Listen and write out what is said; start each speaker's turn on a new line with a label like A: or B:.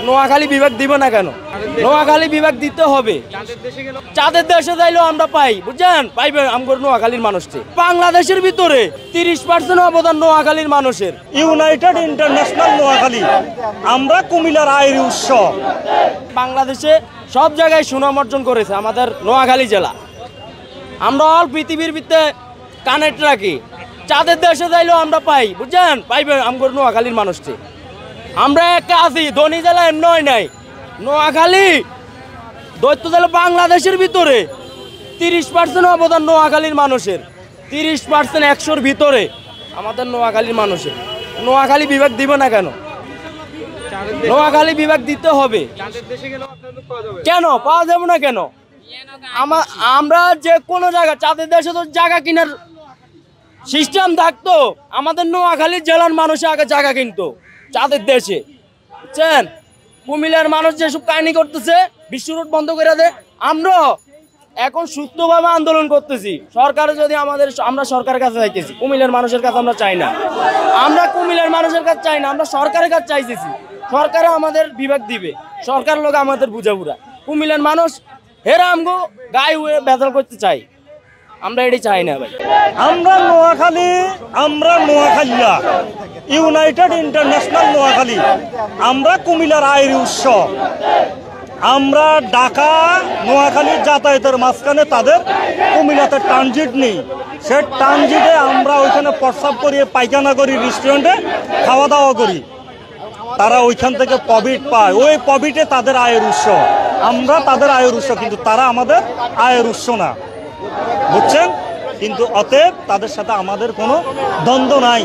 A: নোয়াখালী বিভাগ দিব না কেন? নোয়াখালী বিভাগ দিতে হবে। চাঁদের দেশে যাইলেও আমরা পাই, বুঝছেন? পাইবে আমগর নোয়াখালীর মানুষকে। বাংলাদেশের ভিতরে 30% অবদান নোয়াখালীর মানুষের।
B: ইউনাইটেড ইন্টারন্যাশনাল নোয়াখালী, আমরা কুমিল্লার আয়ের উৎস।
A: বাংলাদেশে সব জায়গায় সুনাম অর্জন করেছে আমাদের নোয়াখালী জেলা। আমরা অল পৃথিবীর ভিতরে কানেক্ট রাখি। চাঁদের দেশে যাইলেও আমরা পাই, বুঝছেন? পাইবে আমগর নোয়াখালীর মানুষকে। আমরা একটা আছি, ধনী জেলা এমন নাই। নোয়াখালী দৈত্য জেলা বাংলাদেশের ভিতরে 30% অবদান নোয়াখালীর মানুষের। 30% 100-র ভিতরে আমাদের নোয়াখালীর মানুষের। নোয়াখালী বিভাগ দিব না কেন? নোয়াখালী বিভাগ দিতে হবে। কেন পাওয়া যাবে না কেন? আমরা যে কোনো জায়গা, চাঁদের দেশে তো জায়গা কেনার সিস্টেম থাকতো, আমাদের নোয়াখালী জেলার মানুষ আগে জায়গা কিনতো চাঁদের দেশে, বুঝছেন? কুমিল্লার মানুষ যেসব কাহিনী করতেছে, বিশ্ব রোড বন্ধ করে দেয়। আমরা এখন সুস্থভাবে আন্দোলন করতেছি। সরকার যদি আমরা সরকারের কাছে চাইতেছি, কুমিল্লার মানুষের কাছে আমরা চাই না। আমরা কুমিল্লার মানুষের কাছে চাই না, আমরা সরকারের কাছে চাইতেছি। সরকারও আমাদের বিভাগ দিবে, সরকার লোক আমাদের বুঝাবুরা। কুমিল্লার মানুষ হেরা আমগো গায়ে হয়ে বেদল করতে চাই, আমরা এটি চাই না ভাই।
B: আমরা নোয়াখালীরা ইউনাইটেড ইন্টারন্যাশনাল নোয়াখালী, আমরা কুমিল্লার আয়ের উৎস। আমরা ঢাকা নোয়াখালীর যাতায়াতের মাঝখানে তাদের কুমিল্লাতে ট্রানজিট নেই। সে ট্রানজিটে আমরা ওইখানে প্রস্রাব করি, পায়খানা করি, রেস্টুরেন্টে খাওয়া দাওয়া করি। তারা ওইখান থেকে প্রফিট পায়, ওই প্রফিটে তাদের আয়ের উৎস। আমরা তাদের আয়ের উৎস, কিন্তু তারা আমাদের আয়ের উৎস না, বুঝছেন? কিন্তু অতএব তাদের সাথে আমাদের কোনো দ্বন্দ্ব নাই।